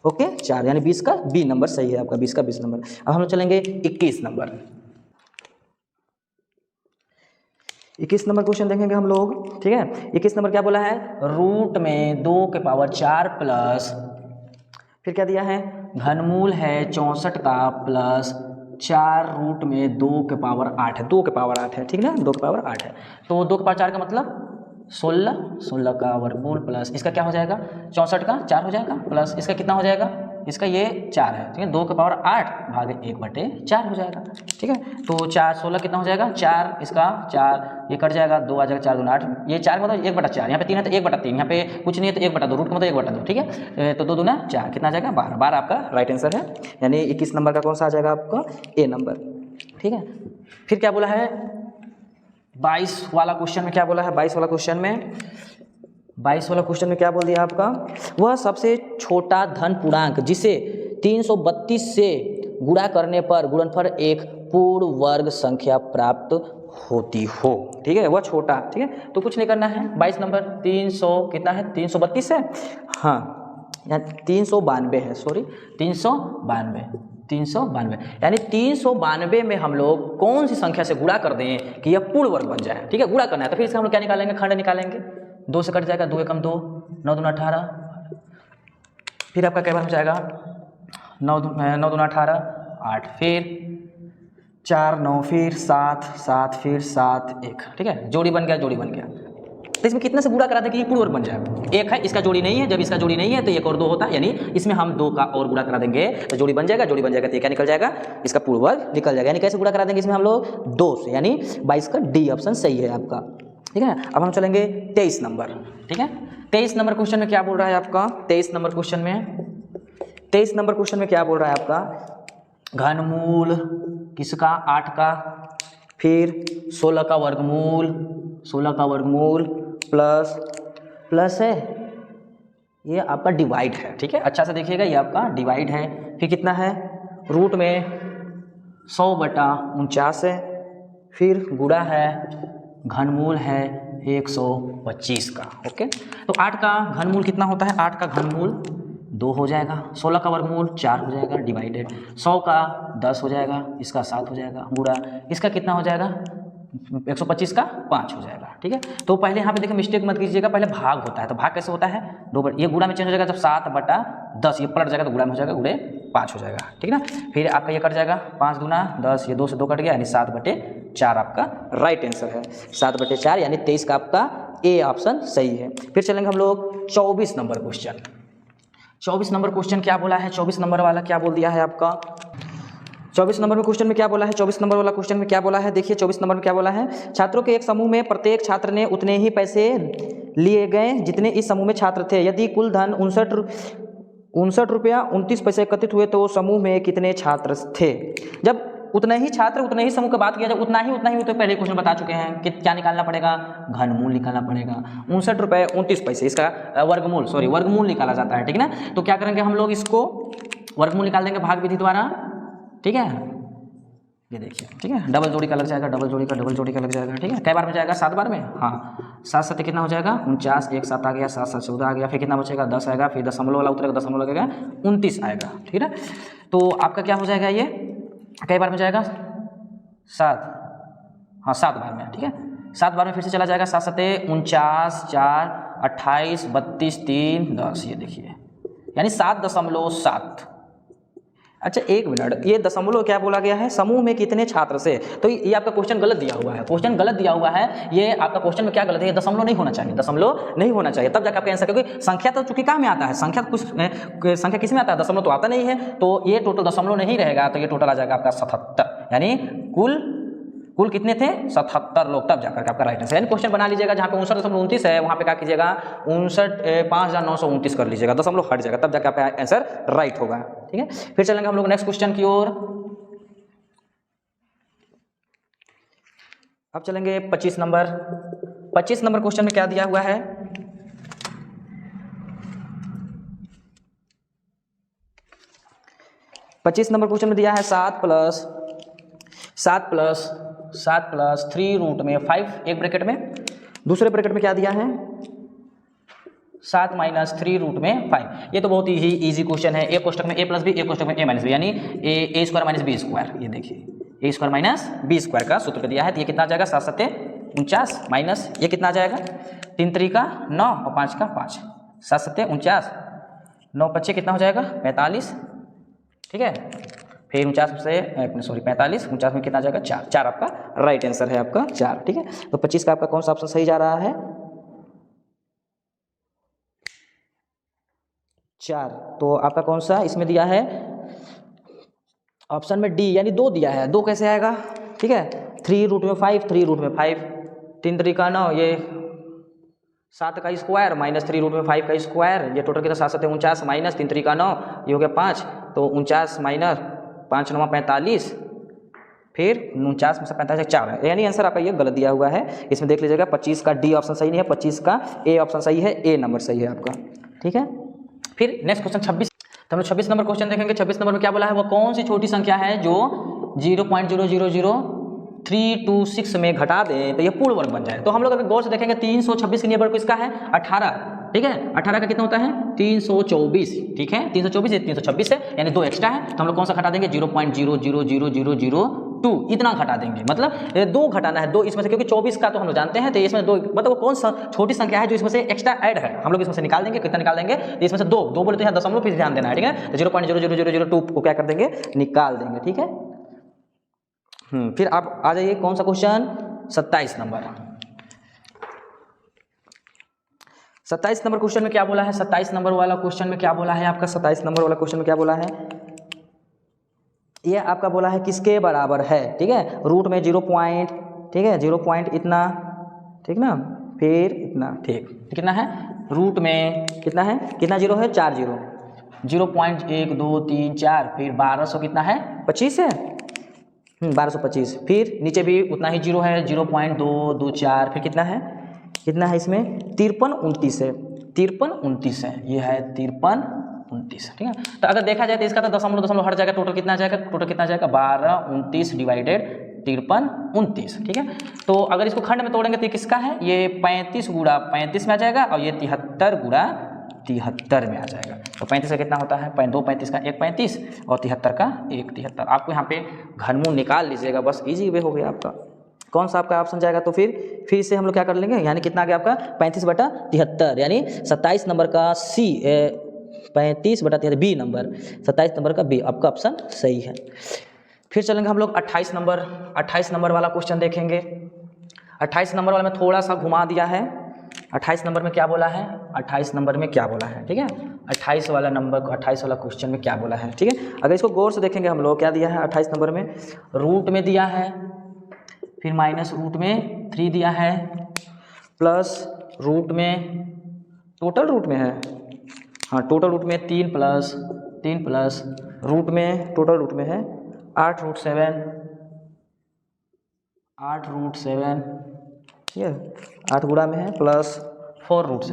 ओके 4 यानी 20 का बी नंबर सही है आपका, 20 का 20 नंबर। अब हम लोग चलेंगे 21 नंबर। 21 नंबर क्वेश्चन देखेंगे हम लोग, ठीक है। 21 नंबर क्या बोला है, रूट में 2⁴ प्लस, फिर क्या दिया है घनमूल है 64 का प्लस 4 रूट में 2⁸ है, 2⁸ है, ठीक ना, 2⁸ है। तो 2⁴ का मतलब 16, 16 का वर्गमूल प्लस इसका क्या हो जाएगा 64 का 4 हो जाएगा, प्लस इसका कितना हो जाएगा, इसका ये 4 है, ठीक है, 2⁸ भागे 1/4 हो जाएगा, ठीक है। तो 4 16 कितना हो जाएगा 4, इसका 4 ये कट जाएगा, 2 आ जाएगा, 4 दूना 8, ये 4 का मतलब 1/4, यहाँ पे 3 है तो 1/3, यहाँ पे कुछ नहीं है तो 1/2, रूट का मतलब 1/2, ठीक है। तो 2 दूना 4 कितना आ जाएगा 12, 12 आपका राइट आंसर है, यानी 21 नंबर का कौन सा आ जाएगा आपका ए नंबर, ठीक है। फिर क्या बोला है 22 वाला क्वेश्चन में, क्या बोला है 22 वाला क्वेश्चन में, 22 वाला क्वेश्चन में क्या बोल दिया आपका, वह सबसे छोटा धन पूर्णांक जिसे 332 से गुणा करने पर गुणनफल एक पूर्ण वर्ग संख्या प्राप्त होती हो, ठीक है, वह छोटा, ठीक है। तो कुछ नहीं करना है 22 नंबर 300 कितना है 332 है, हाँ यहाँ 392 है, सॉरी 392 यानी 392 में हम लोग कौन सी संख्या से गुणा कर दें कि यह पूर्ण वर्ग बन जाए, ठीक है, गुणा करना है। तो फिर इसका हम लोग क्या निकालेंगे, खंड निकालेंगे, 2 से कट जाएगा, 2 एकम 2, 9 दूना 18, फिर आपका क्या बन जाएगा 9 दूना 18 8, फिर 4 9, फिर 7 7, फिर 7 1, ठीक है, जोड़ी बन गया, जोड़ी बन गया। तो इसमें कितने से गुणा करा दें कि ये पूर्ण वर्ग बन जाए, एक है इसका जोड़ी नहीं है, जब इसका जोड़ी नहीं है तो एक और 2 होता है, यानी इसमें हम 2 का और गुणा करा देंगे तो जोड़ी बन जाएगा, जोड़ी बन जाएगा तो ये क्या निकल जाएगा इसका पूर्ण वर्ग निकल जाएगा। यानी कैसे गुणा करा देंगे इसमें हम लोग 2 से, यानी 22 का डी ऑप्शन सही है आपका, ठीक है। अब हम चलेंगे 23 नंबर, ठीक है। 23 नंबर क्वेश्चन में क्या बोल रहा है आपका, 23 नंबर क्वेश्चन में क्या बोल रहा है आपका, घनमूल किसका 8 का, फिर 16 का वर्गमूल प्लस है, ये आपका डिवाइड है, ठीक है, अच्छा से देखिएगा ये आपका डिवाइड है, फिर कितना है रूट में 100/49 है, फिर गुणा है घनमूल है 125 का, ओके। तो 8 का घनमूल कितना होता है, 8 का घनमूल 2 हो जाएगा, 16 का वर्गमूल 4 हो जाएगा, डिवाइडेड 100 का 10 हो जाएगा, इसका 7 हो जाएगा, गुणा इसका कितना हो जाएगा 125 का 5 हो जाएगा, ठीक है। तो पहले यहाँ पे देखिए मिस्टेक मत कीजिएगा, पहले भाग होता है, तो भाग कैसे होता है 2 ये गुणा में चेंज हो जाएगा, जब 7/10 ये पलट जाएगा तो गुणा में हो जाएगा, गुणे 5 हो जाएगा, ठीक है ना। फिर आपका ये कट जाएगा 5 दूना 10, ये 2 से 2 कट गया, यानी 7/4 आपका राइट आंसर है, 7/4 यानी 23 का आपका ए ऑप्शन सही है। फिर चलेंगे हम लोग 24 नंबर क्वेश्चन। 24 नंबर क्वेश्चन क्या बोला है, 24 नंबर वाला क्या बोल दिया है आपका, 24 नंबर में क्वेश्चन में क्या बोला है, 24 नंबर वाला क्वेश्चन में क्या बोला है, देखिए 24 नंबर में क्या बोला है, छात्रों के एक समूह में प्रत्येक छात्र ने उतने ही पैसे लिए गए जितने इस समूह में छात्र थे। यदि कुल धन 59 रुपया 29 पैसे एकत्रित हुए तो समूह में कितने छात्र थे। जब उतने ही छात्र उतने ही समूह की बात किया, जब उतना ही तो पहले क्वेश्चन बता चुके हैं कि क्या निकालना पड़ेगा, घनमूल निकालना पड़ेगा, 59 रुपये 29 पैसे इसका वर्गमूल निकाला जाता है, ठीक है ना। तो क्या करेंगे हम लोग, इसको वर्गमूल निकाल देंगे भाग विधि द्वारा, ठीक है, ये देखिए, ठीक है, डबल जोड़ी का लग जाएगा, डबल जोड़ी का लग जाएगा, ठीक है। कई बार में जाएगा 7 बार में, हाँ 7 7 कितना हो जाएगा 49, 1 7 आ गया, 7 7 14 आ गया, फिर कितना बचेगा 10 आएगा, फिर दशमलव वाला उतरेगा, दशमलव लगेगा 29 आएगा, ठीक है। तो आपका क्या हो जाएगा, ये कई बार में जाएगा 7, हाँ 7 बार में, ठीक है, 7 बार में फिर से चला जाएगा, 7 7 49 4 28 32 3 10, ये देखिए यानी 7.7। अच्छा एक मिनट, ये दशमलव क्या बोला गया है, समूह में कितने छात्र से, तो ये आपका क्वेश्चन गलत दिया हुआ है, क्वेश्चन गलत दिया हुआ है, ये आपका क्वेश्चन में क्या गलत है, ये दशमलव नहीं होना चाहिए, दशमलव नहीं होना चाहिए, तब जाकर आपका आंसर, क्योंकि संख्या तो चूंकि कहाँ में आता है, संख्या किस में आता है, दशमलव तो आता नहीं है, तो ये टोटल दशमलव नहीं रहेगा, तो ये टोटल आ जाएगा आपका 77, यानी कुल कितने थे 77 लोग, तब जाकर आपका राइट आंसर। यानी क्वेश्चन बना लीजिएगा जहाँ पे 59.29 है, वहाँ पे क्या कीजिएगा 59,929 कर लीजिएगा, दशमलव हट जाएगा, तब जाकर आपका आंसर राइट होगा, ठीक है। फिर चलेंगे हम लोग नेक्स्ट क्वेश्चन की ओर। अब चलेंगे 25 नंबर। 25 नंबर क्वेश्चन में क्या दिया हुआ है, 25 नंबर क्वेश्चन में दिया है 7 प्लस 3 रूट में 5 एक ब्रैकेट में, दूसरे ब्रैकेट में क्या दिया है 7 माइनस 3 रूट में 5। ये तो बहुत ही इजी क्वेश्चन है। एक कोष्टक में a प्लस बी, एक कोष्टक में a माइनस बी, यानी A square minus B square. ये देखिए a square minus B square का सूत्र दिया है। तो ये कितना आ जाएगा 7 सत्ते 49 माइनस ये कितना आ जाएगा 3 त्रिका 9 और 5 का 5, 7 सत्ते 49, 9 पच्चे कितना हो जाएगा 45, ठीक है। फिर 49 से 45, 49 में कितना आ जाएगा 4, 4 आपका राइट आंसर है आपका 4, ठीक है। तो 25 का आपका कौन सा ऑप्शन सही जा रहा है 4। तो आपका कौन सा इसमें दिया है ऑप्शन में डी, यानी 2 दिया है। 2 कैसे आएगा, ठीक है। 3 रूट में 5, 3 रूट में 5, 3 त्रिका 9, ये 7 का स्क्वायर माइनस 3 रूट में 5 का स्क्वायर, ये टोटल कितना 7 सत्ते 49 माइनस 3 त्रिका 9, ये हो गया 5, तो 49 माइनस 5 9 45, फिर 49 में से 45 4 है, यानी आंसर आपका ये गलत दिया हुआ है। इसमें देख लीजिएगा 25 का डी ऑप्शन सही नहीं है, 25 का ए ऑप्शन सही है, ए नंबर सही है आपका, ठीक है। फिर नेक्स्ट क्वेश्चन 26, तो हम लोग 26 नंबर क्वेश्चन देखेंगे। 26 नंबर में क्या बोला है, वो कौन सी छोटी संख्या है जो 0.000326 में घटा दें तो ये पूर्ण वर्ग बन जाए। तो हम लोग अगर गौर से देखेंगे 326 के नियर किसका है 18, ठीक है। 18 का कितना होता है 324, ठीक है। 324 से 326 है, यानी 2 एक्स्ट्रा है, तो हम लोग कौन सा घटा देंगे 0.000002 इतना घटा देंगे। मतलब 2 घटाना है, 2 इसमें से, क्योंकि 24 का तो हम लोग जानते हैं, तो इसमें 2 मतलब वो कौन सा छोटी संख्या है जो इसमें से एक्स्ट्रा ऐड है, हम लोग इसमें से निकाल देंगे। कितना निकाल देंगे, तो इसमें से 2 बोले तो यहाँ दशमलव पे ध्यान देना है, ठीक है। तो 0.00002 को क्या कर देंगे निकाल देंगे, ठीक है। फिर आप आ जाइए कौन सा क्वेश्चन 27 नंबर। 27 नंबर क्वेश्चन में क्या बोला है, 27 नंबर वाला क्वेश्चन में क्या बोला है आपका 27 नंबर वाला क्वेश्चन में क्या बोला है, ये आपका बोला है किसके बराबर है, ठीक है। रूट में 0 पॉइंट, ठीक है, 0 पॉइंट इतना, ठीक ना, फिर इतना, ठीक, कितना है रूट में कितना है, कितना 0 है 4 0, 0.1 2 3 4, फिर 1200 कितना है 25 है, 1225, फिर नीचे भी उतना ही 0 है 0.224, फिर कितना है इसमें 53 29 है, 53 29 है, ये है 53 29, ठीक है। तो अगर देखा जाए तो इसका तो दशमलव हट जाएगा, टोटल कितना आ जाएगा, 12 29 डिवाइडेड 53 29, ठीक है। तो अगर इसको खंड में तोड़ेंगे तो किसका है, ये 35 गुणा 35 में आ जाएगा, और ये 73 गुणा 73 में आ जाएगा। तो 35 का कितना होता है 2 35 का 1 35 और 73 का 1 73। आपको यहाँ पे घनमूल निकाल लीजिएगा, बस इजी वे हो गया आपका। कौन सा आपका ऑप्शन जाएगा, तो फिर से हम लोग क्या कर लेंगे, यानी कितना आ गया आपका 35/73, यानी 27 नंबर का सी 35/73 बी नंबर, 27 नंबर का बी आपका ऑप्शन सही है। फिर चलेंगे हम लोग 28 नंबर वाला क्वेश्चन देखेंगे। 28 नंबर वाला में थोड़ा सा घुमा दिया है। 28 नंबर में क्या बोला है, 28 नंबर में क्या बोला है, ठीक है। 28 वाला क्वेश्चन में क्या बोला है, ठीक है। अगर इसको गौर से देखेंगे हम लोग, क्या दिया है 28 नंबर में, रूट में दिया है, फिर माइनस रूट में 3 दिया है, प्लस रूट में, टोटल रूट में है, हाँ टोटल रूट में 3 प्लस रूट में, टोटल रूट में है 8 रूट 7, ठीक है, 8 गुणा में है, प्लस 4 रूट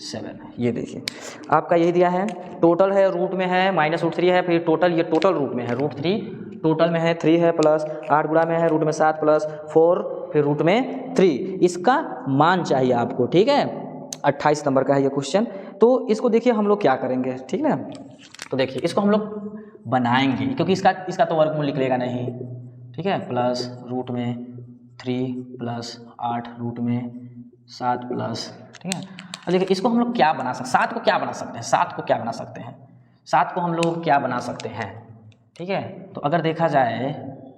7, ये देखिए आपका यही दिया है। टोटल है रूट में है माइनस रूट 3 है, फिर टोटल ये टोटल रूट में है रूट 3, टोटल में है 3 है, प्लस 8 गुणा में है रूट में 7 प्लस 4, फिर रूट में 3, इसका मान चाहिए आपको, ठीक है। 28 नंबर का है ये क्वेश्चन। तो इसको देखिए हम लोग क्या करेंगे, ठीक है। तो देखिए इसको हम लोग बनाएंगे, क्योंकि इसका तो वर्गमूल निकलेगा नहीं, ठीक है। प्लस रूट में 3 प्लस 8 रूट में 7 प्लस, ठीक है। और देखिए इसको हम लोग क्या बना सकते हैं, 7 को क्या बना सकते हैं, 7 को हम लोग क्या बना सकते हैं, ठीक है। तो अगर देखा जाए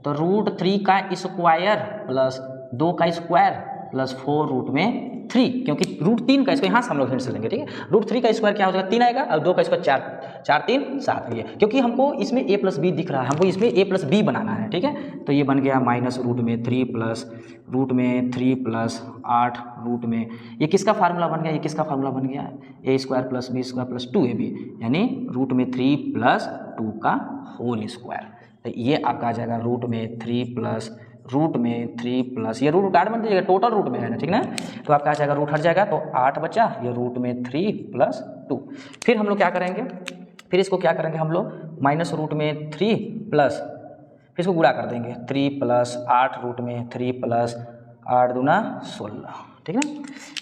तो रूट 3 का स्क्वायर प्लस 2 का स्क्वायर प्लस 4 रूट में 3, क्योंकि रूट 3 का इसको यहाँ से हम लोग हिंट से लेंगे, ठीक है। रूट 3 का स्क्वायर क्या हो जाएगा 3 आएगा, और 2 का स्क्वायर 4 3 7, ये क्योंकि हमको इसमें a प्लस बी दिख रहा है, हमको इसमें a प्लस बी बनाना है, ठीक है। तो ये बन गया माइनस रूट में 3 प्लस रूट में 3 प्लस 8 रूट में, ये किसका फार्मूला बन गया, ये किसका फार्मूला बन गया, a square plus b square plus 2ab, यानी रूट में 3 प्लस 2 का होल स्क्वायर। तो ये आपका आ जाएगा रूट में 3 प्लस ये रूट काट बन दीजिएगा, टोटल रूट में है ना, ठीक ना। तो आपका आ जाएगा रूट हट जाएगा, तो 8 बचा, ये रूट में 3 प्लस 2। फिर हम लोग क्या करेंगे, फिर इसको क्या करेंगे हम लोग माइनस रूट में 3 प्लस, फिर इसको गुणा कर देंगे 3 प्लस 8 रूट में 3 प्लस 8 दूना 16, ठीक है ना।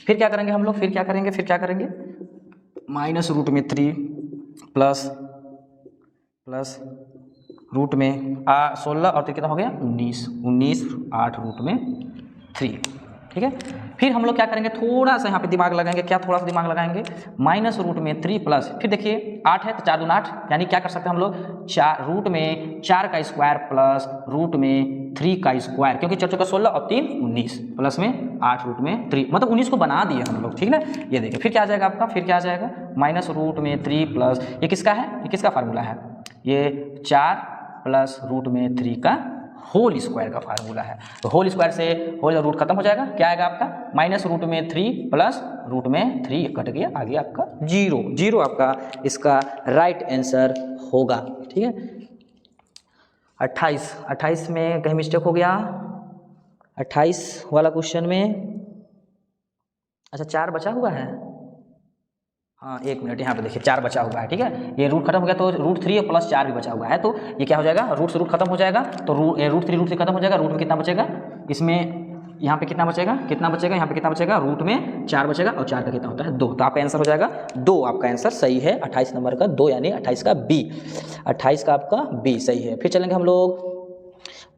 फिर क्या करेंगे हम लोग, फिर क्या करेंगे माइनस रूट में 3 प्लस रूट में 16 और 3 कितना हो गया 19 8 रूट में 3, ठीक है। फिर हम लोग क्या करेंगे, थोड़ा सा यहाँ पे दिमाग लगाएंगे, क्या थोड़ा सा दिमाग लगाएंगे, माइनस रूट में 3 प्लस, फिर देखिए 8 है तो 4 दूना 8, यानी क्या कर सकते हैं हम लोग, 4 रूट में 4 का स्क्वायर प्लस रूट में 3 का स्क्वायर, क्योंकि 4 का 16 और 3 19 प्लस में 8 रूट में 3, मतलब 19 को बना दिए हम लोग, ठीक ना। ये देखिए फिर क्या आ जाएगा आपका, फिर क्या आ जाएगा माइनस रूट में 3 प्लस, ये किसका है, ये किसका फार्मूला है, ये 4 प्लस रूट में 3 का होल स्क्वायर का फार्मूला है। तो होल स्क्वायर से होल रूट खत्म हो जाएगा, क्या आएगा आपका माइनस रूट में 3 प्लस रूट में 3 कट गया, आगे आपका 0 आपका इसका राइट आंसर होगा, ठीक है। 28 में कहीं मिस्टेक हो गया, 28 वाला क्वेश्चन में, अच्छा 4 बचा हुआ है, हाँ 1 मिनट यहाँ पे देखिए 4 बचा हुआ है, ठीक है। ये रूट खत्म हो गया तो रूट 3 प्लस 4 भी बचा हुआ है, तो ये क्या हो जाएगा, रूट से रूट खत्म हो जाएगा, तो रूट 3 खत्म हो जाएगा, रूट में कितना बचेगा, इसमें यहाँ पे कितना बचेगा, यहाँ पे कितना बचेगा, रूट में 4 बचेगा, और 4 का कितना होता है 2, तो आपका आंसर हो जाएगा 2, आपका आंसर सही है 28 नंबर का 2, यानी 28 का बी, 28 का आपका बी सही है। फिर चलेंगे हम लोग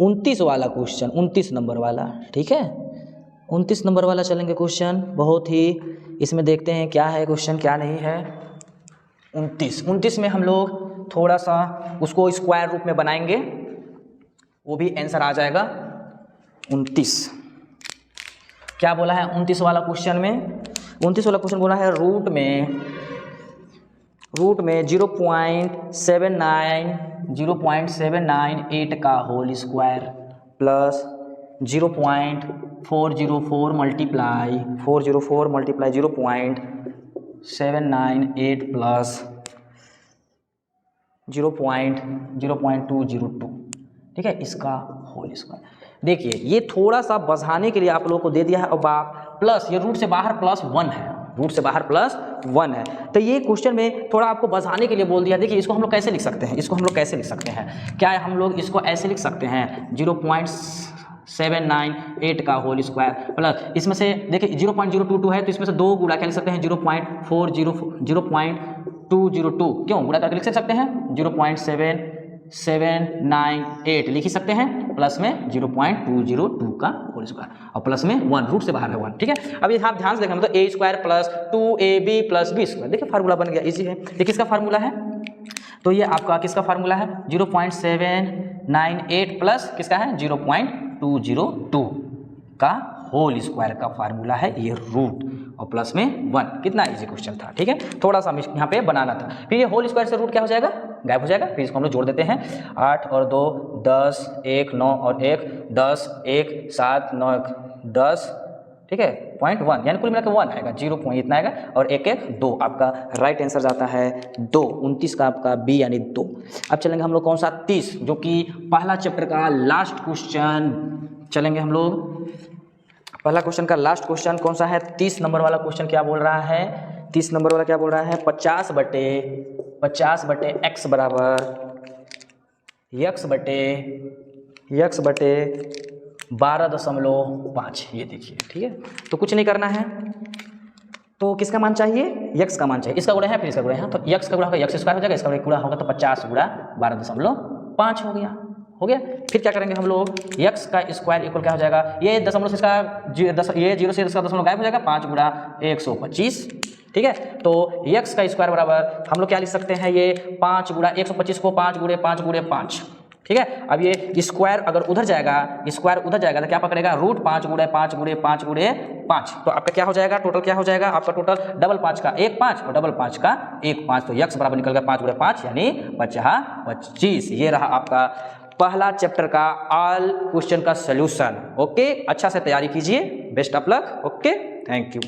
29 वाला क्वेश्चन, 29 नंबर वाला, ठीक है, 29 नंबर वाला चलेंगे क्वेश्चन, बहुत ही इसमें देखते हैं क्या है क्वेश्चन क्या नहीं है। 29 में हम लोग थोड़ा सा उसको स्क्वायर रूप में बनाएंगे, वो भी आंसर आ जाएगा। 29 क्या बोला है 29 वाला क्वेश्चन में, 29 वाला क्वेश्चन बोला है रूट में 0.798 का whole square plus 0.404 multiply 0.798 plus 0.202, ठीक है, इसका होल स्क्वायर। देखिए ये थोड़ा सा बझाने के लिए आप लोगों को दे दिया है, और प्लस ये रूट से बाहर प्लस 1 है, रूट से बाहर प्लस 1 है, तो ये क्वेश्चन में थोड़ा आपको बझाने के लिए बोल दिया। देखिए इसको हम लोग कैसे लिख सकते हैं, क्या हम लोग इसको ऐसे लिख सकते हैं 0.798 का होल स्क्वायर प्लस, इसमें से देखिए 0.022 है, तो इसमें से 2 गुणा क्या लिख सकते हैं 0.202, क्यों गुणा करके लिख सकते हैं 0.798 लिख ही सकते हैं, प्लस में 0.202 का होल स्क्वायर, और प्लस में 1, रूट से बाहर है 1, ठीक है। अब ये आप ध्यान से देखना, मतलब a square plus 2ab plus b square, देखिए फार्मूला बन गया, इजी है। ये किसका फार्मूला है, तो ये आपका किसका फार्मूला है 0.798 प्लस किसका है 0.202 का होल स्क्वायर का फार्मूला है, ये रूट और प्लस में 1, कितना इजी क्वेश्चन था, ठीक है। थोड़ा सा यहाँ पे बनाना था। फिर ये होल स्क्वायर से रूट क्या हो जाएगा, गायब हो जाएगा, फिर इसको हम लोग जोड़ देते हैं, 8 और 2 10, 1 9 और 1 10, 1 7 9 10, ठीक है 0.1, यानी कुल मिलाकर 1 आएगा, 0 इतना आएगा, और 1 1 2, आपका राइट आंसर जाता है 2, 29 का आपका बी यानी 2। अब चलेंगे हम लोग कौन सा 30, जो कि पहला चैप्टर का लास्ट क्वेश्चन, चलेंगे हम लोग पहला क्वेश्चन का लास्ट क्वेश्चन कौन सा है, 30 नंबर वाला क्वेश्चन क्या बोल रहा है, 30 नंबर वाला क्या बोल रहा है, 50 बटे x बराबर x बटे 12.5, ये देखिए, ठीक है। तो कुछ नहीं करना है, तो किसका मान चाहिए, x का मान चाहिए, इसका गुणा है फिर इसका गुणा है, तो x का गुणा होगा x स्क्वायर हो जाएगा, इसका गुणा होगा तो 50 गुणा 12.5 हो गया। फिर क्या करेंगे हम लोग, x का स्क्वायर इक्वल क्या हो जाएगा, ये दशमलव से इसका ये 0 से इसका दशमलव गायब हो जाएगा, 5 गुणा 125, ठीक है। तो x का स्क्वायर बराबर हम लोग क्या लिख सकते हैं, ये 5 गुणा 125 को 5 गुणे 5, ठीक है। अब ये स्क्वायर अगर उधर जाएगा, तो क्या पकड़ेगा, रूट 5 गुणे 5 तो आपका क्या हो जाएगा, टोटल क्या हो जाएगा आपका, टोटल डबल 5 का 1 5 और डबल 5 का 1 5, तो x बराबर निकल गया 5 गुणे 5 यानी 25। ये रहा आपका पहला चैप्टर का ऑल क्वेश्चन का सॉल्यूशन। ओके, अच्छा से तैयारी कीजिए, best of luck. Okay, thank you.